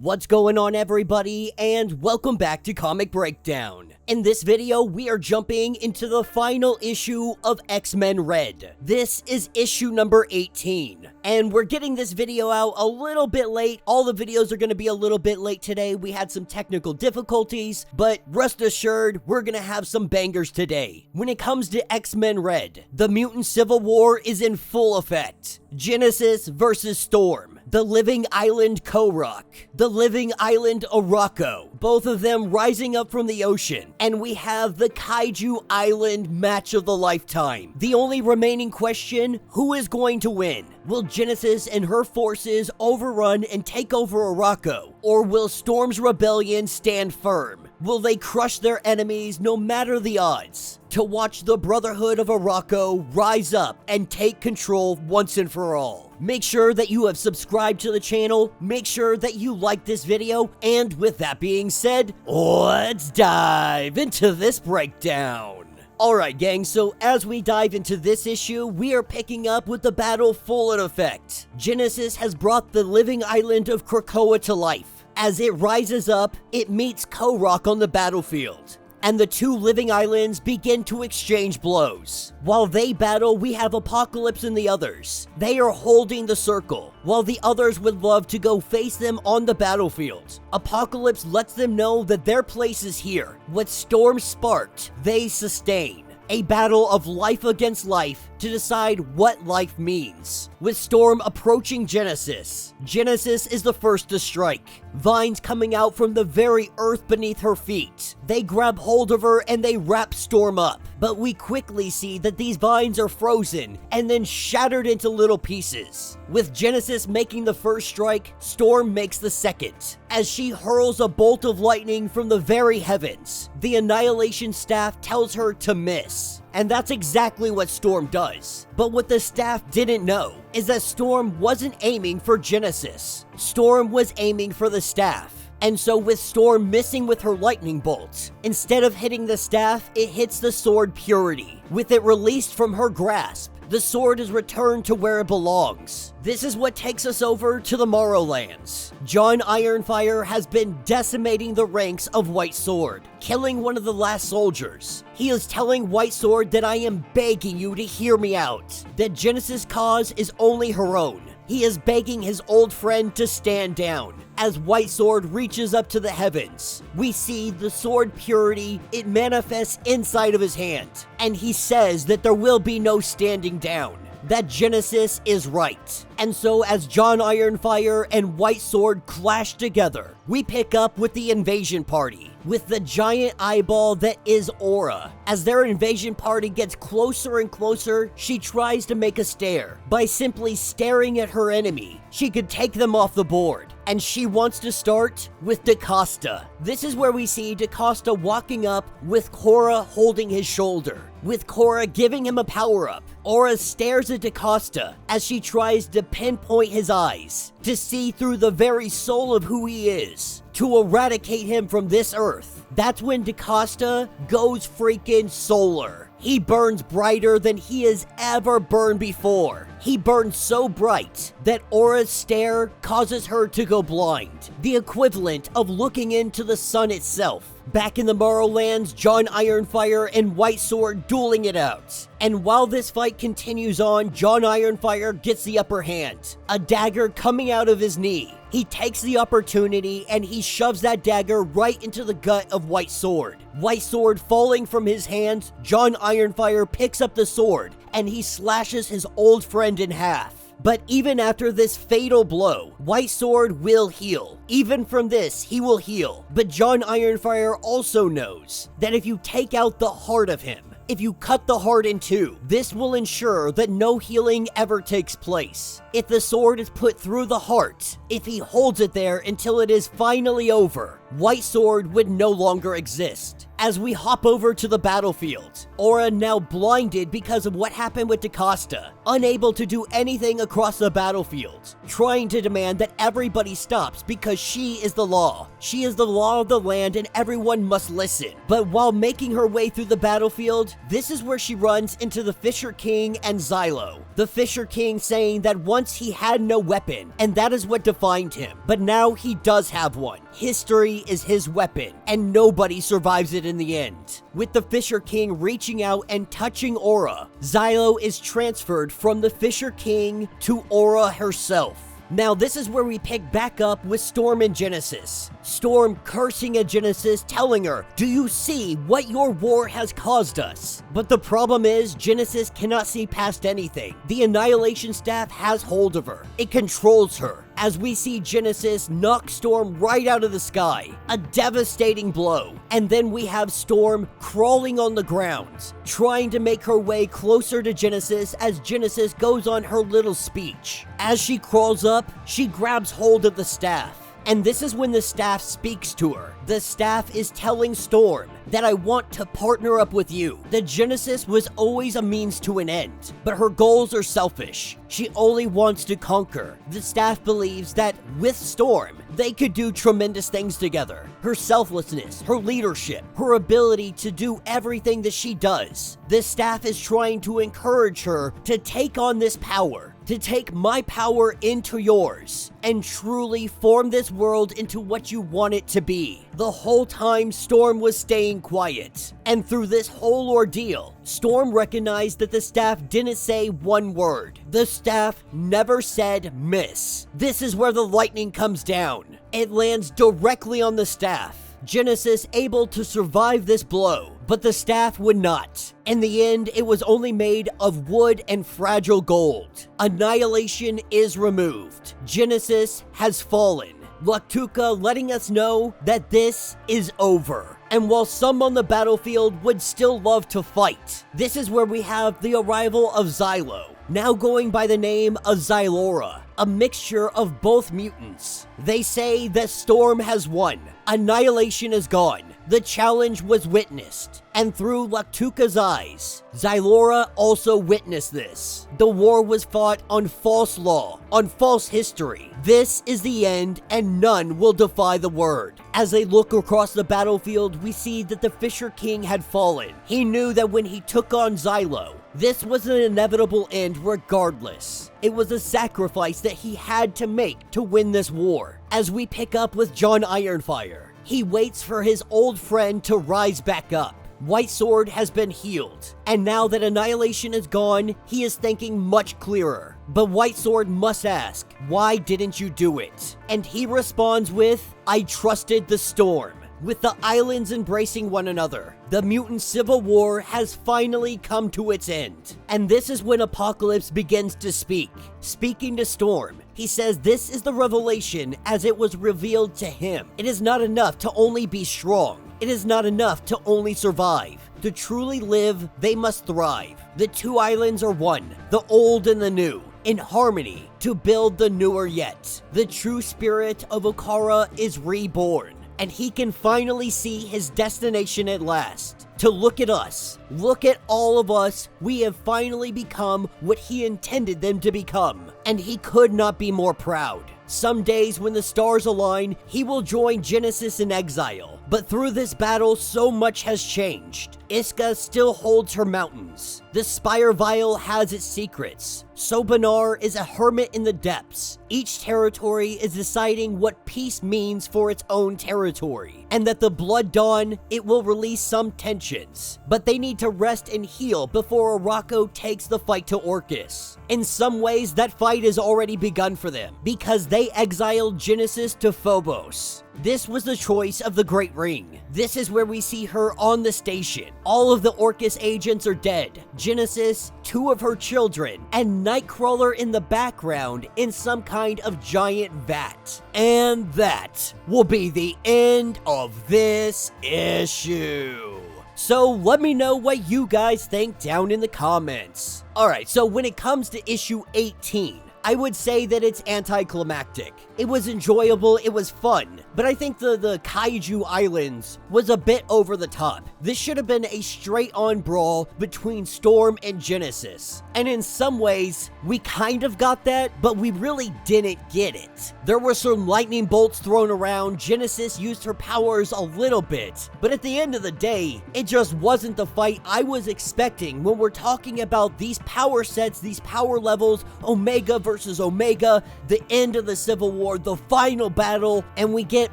What's going on, everybody, and welcome back to Comic Breakdown. In this video, we are jumping into the final issue of X-Men Red. This is issue number 18, and we're getting this video out a little bit late. All the videos are going to be a little bit late today. We had some technical difficulties, but rest assured, we're going to have some bangers today. When it comes to X-Men Red, the mutant civil war is in full effect. Genesis versus Storm, the Living Island Korok, the Living Island Arakko, both of them rising up from the ocean, and we have the Kaiju Island match of the lifetime. The only remaining question, who is going to win? Will Genesis and her forces overrun and take over Arakko, or will Storm's rebellion stand firm? Will they crush their enemies no matter the odds? To watch the Brotherhood of Arakko rise up and take control once and for all. Make sure that you have subscribed to the channel, make sure that you like this video, and with that being said, let's dive into this breakdown. Alright gang, so as we dive into this issue, we are picking up with the battle full in effect. Genesis has brought the living island of Krakoa to life. As it rises up, it meets Korok on the battlefield, and the two living islands begin to exchange blows. While they battle, we have Apocalypse and the others. They are holding the circle, while the others would love to go face them on the battlefield. Apocalypse lets them know that their place is here. What Storm sparked, they sustain. A battle of life against life to decide what life means. With Storm approaching Genesis, Genesis is the first to strike. Vines coming out from the very earth beneath her feet. They grab hold of her and they wrap Storm up. But we quickly see that these vines are frozen and then shattered into little pieces. With Genesis making the first strike, Storm makes the second. As she hurls a bolt of lightning from the very heavens, the Annihilation Staff tells her to miss. And that's exactly what Storm does. But what the staff didn't know is that Storm wasn't aiming for Genesis. Storm was aiming for the staff. And so with Storm missing with her lightning bolt, instead of hitting the staff, it hits the sword Purity. With it released from her grasp, the sword is returned to where it belongs. This is what takes us over to the Morrowlands. John Ironfire has been decimating the ranks of White Sword, killing one of the last soldiers. He is telling White Sword that I am begging you to hear me out, that Genesis' cause is only her own. He is begging his old friend to stand down. As White Sword reaches up to the heavens, we see the sword Purity, it manifests inside of his hand, and he says that there will be no standing down, that Genesis is right. And so as John Ironfire and White Sword clash together, we pick up with the invasion party, with the giant eyeball that is Aura. As their invasion party gets closer and closer, she tries to make a stare. By simply staring at her enemy, she could take them off the board. And she wants to start with DaCosta. This is where we see DaCosta walking up with Cora holding his shoulder, with Cora giving him a power-up. Aura stares at DaCosta as she tries to pinpoint his eyes, to see through the very soul of who he is, to eradicate him from this earth. That's when DaCosta goes freaking solar. He burns brighter than he has ever burned before. He burns so bright that Aura's stare causes her to go blind, the equivalent of looking into the sun itself. Back in the Morrowlands, John Ironfire and White Sword dueling it out. And while this fight continues on, John Ironfire gets the upper hand, a dagger coming out of his knee. He takes the opportunity and he shoves that dagger right into the gut of White Sword. White Sword falling from his hands, John Ironfire picks up the sword and he slashes his old friend in half. But even after this fatal blow, White Sword will heal. Even from this, he will heal. But John Ironfire also knows that if you take out the heart of him, if you cut the heart in two, this will ensure that no healing ever takes place. If the sword is put through the heart, if he holds it there until it is finally over, White Sword would no longer exist. As we hop over to the battlefield, Aura, now blinded because of what happened with DaCosta, unable to do anything across the battlefield, trying to demand that everybody stops because she is the law. She is the law of the land and everyone must listen. But while making her way through the battlefield, this is where she runs into the Fisher King and Xylo. The Fisher King saying that once he had no weapon, and that is what defined him, but now he does have one. History is his weapon, and nobody survives it in the end. With the Fisher King reaching out and touching Aura, Xylo is transferred from the Fisher King to Aura herself. Now this is where we pick back up with Storm and Genesis. Storm cursing at Genesis, telling her, "Do you see what your war has caused us?" But the problem is, Genesis cannot see past anything. The Annihilation Staff has hold of her. It controls her. As we see Genesis knock Storm right out of the sky, a devastating blow. And then we have Storm crawling on the ground, trying to make her way closer to Genesis as Genesis goes on her little speech. As she crawls up, she grabs hold of the staff. And this is when the staff speaks to her. The staff is telling Storm that I want to partner up with you. The Genesis was always a means to an end, but her goals are selfish. She only wants to conquer. The staff believes that with Storm, they could do tremendous things together. Her selflessness, her leadership, her ability to do everything that she does. The staff is trying to encourage her to take on this power, to take my power into yours, and truly form this world into what you want it to be. The whole time, Storm was staying quiet. And through this whole ordeal, Storm recognized that the staff didn't say one word. The staff never said miss. This is where the lightning comes down. It lands directly on the staff. Genesis able to survive this blow, but the staff would not. In the end, it was only made of wood and fragile gold. Annihilation is removed. Genesis has fallen. Laktuka letting us know that this is over. And while some on the battlefield would still love to fight, this is where we have the arrival of Xylo, now going by the name of Xylora, a mixture of both mutants. They say that Storm has won. Annihilation is gone. The challenge was witnessed, and through Laktuka's eyes, Xylora also witnessed this. The war was fought on false law, on false history. This is the end, and none will defy the word. As they look across the battlefield, we see that the Fisher King had fallen. He knew that when he took on Xylo, this was an inevitable end regardless. It was a sacrifice that he had to make to win this war. As we pick up with John Ironfire, he waits for his old friend to rise back up. White Sword has been healed, and now that Annihilation is gone, he is thinking much clearer. But White Sword must ask, why didn't you do it? And he responds with, I trusted the storm. With the islands embracing one another, the mutant civil war has finally come to its end. And this is when Apocalypse begins to speak. Speaking to Storm, he says this is the revelation as it was revealed to him. It is not enough to only be strong. It is not enough to only survive. To truly live, they must thrive. The two islands are one, the old and the new, in harmony to build the newer yet. The true spirit of Okara is reborn, and he can finally see his destination at last. To look at us, look at all of us, we have finally become what he intended them to become, and he could not be more proud. Some days when the stars align, he will join Genesis in exile. But through this battle, so much has changed. Iska still holds her mountains. The Spire Vial has its secrets. Sobanar is a hermit in the depths. Each territory is deciding what peace means for its own territory. And that the Blood Dawn, it will release some tensions. But they need to rest and heal before Arako takes the fight to Orcus. In some ways, that fight has already begun for them, because they exiled Genesis to Phobos. This was the choice of the Great Ring. This is where we see her on the station. All of the Orcus agents are dead. Genesis, 2 of her children, and Nightcrawler in the background in some kind of giant vat. And that will be the end of this issue. So let me know what you guys think down in the comments. Alright, so when it comes to issue 18, I would say that it's anticlimactic. It was enjoyable, it was fun. but I think the Kaiju Islands was a bit over the top. This should have been a straight-on brawl between Storm and Genesis. And in some ways, we kind of got that, but we really didn't get it. There were some lightning bolts thrown around, Genesis used her powers a little bit, but at the end of the day, it just wasn't the fight I was expecting when we're talking about these power sets, these power levels, Omega versus Omega, the end of the Civil War, the final battle, and we get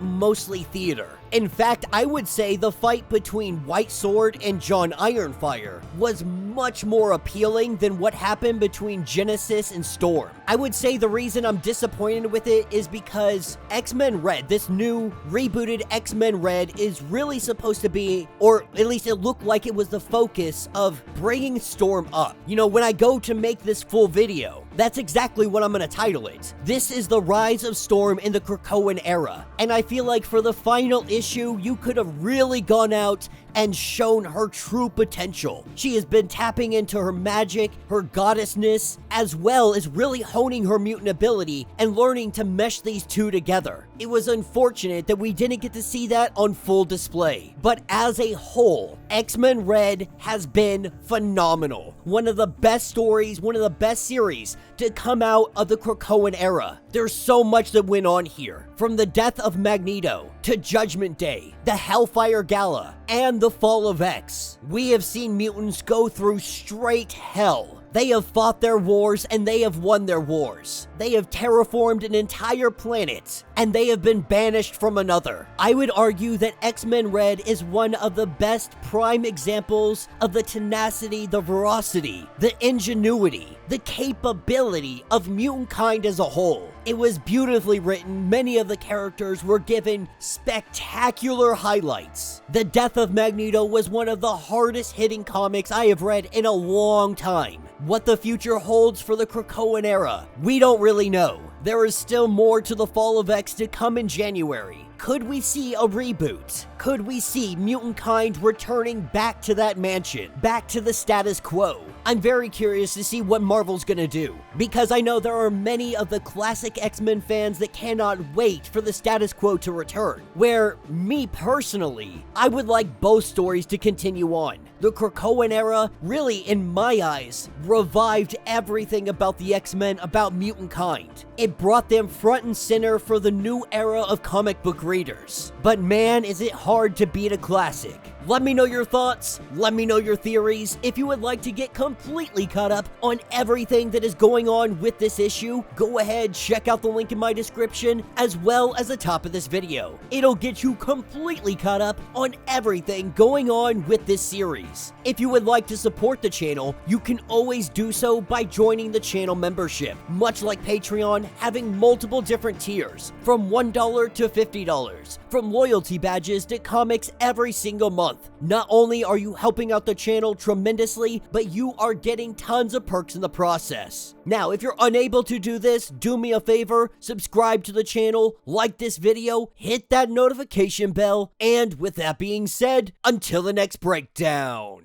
mostly theater. In fact, I would say the fight between White Sword and John Ironfire was much more appealing than what happened between Genesis and Storm. I would say the reason I'm disappointed with it is because X-Men Red, this new rebooted X-Men Red, is really supposed to be, or at least it looked like it was the focus of bringing Storm up. You know, when I go to make this full video, that's exactly what I'm going to title it. This is the rise of Storm in the Krakoan era. And I feel like for the final issue, you could have really gone out and shown her true potential. She has been tapping into her magic, her goddessness, as well as really honing her mutant ability and learning to mesh these two together. It was unfortunate that we didn't get to see that on full display. But as a whole, X-Men Red has been phenomenal. One of the best stories, one of the best series to come out of the Krakoan era. There's so much that went on here. From the death of Magneto, to Judgment Day, the Hellfire Gala, and the fall of X. We have seen mutants go through straight hell. They have fought their wars and they have won their wars. They have terraformed an entire planet and they have been banished from another. I would argue that X-Men Red is one of the best prime examples of the tenacity, the veracity, the ingenuity, the capability of mutant kind as a whole. It was beautifully written. Many of the characters were given spectacular highlights. The death of Magneto was one of the hardest hitting comics I have read in a long time. What the future holds for the Krakoan era, we don't really know. There is still more to the Fall of X to come in January. Could we see a reboot? Could we see mutant kind returning back to that mansion, back to the status quo? I'm very curious to see what Marvel's gonna do, because I know there are many of the classic X-Men fans that cannot wait for the status quo to return, where, me personally, I would like both stories to continue on. The Krakoan era, really, in my eyes, revived everything about the X-Men, about mutant kind. It brought them front and center for the new era of comic book readers. But man, is it hard to beat a classic. Let me know your thoughts, let me know your theories. If you would like to get completely caught up on everything that is going on with this issue, go ahead, check out the link in my description, as well as the top of this video. It'll get you completely caught up on everything going on with this series. If you would like to support the channel, you can always do so by joining the channel membership. Much like Patreon, having multiple different tiers, from $1 to $50, from loyalty badges to comics every single month. Not only are you helping out the channel tremendously, but you are getting tons of perks in the process. Now, if you're unable to do this, do me a favor, subscribe to the channel, like this video, hit that notification bell, and with that being said, until the next breakdown.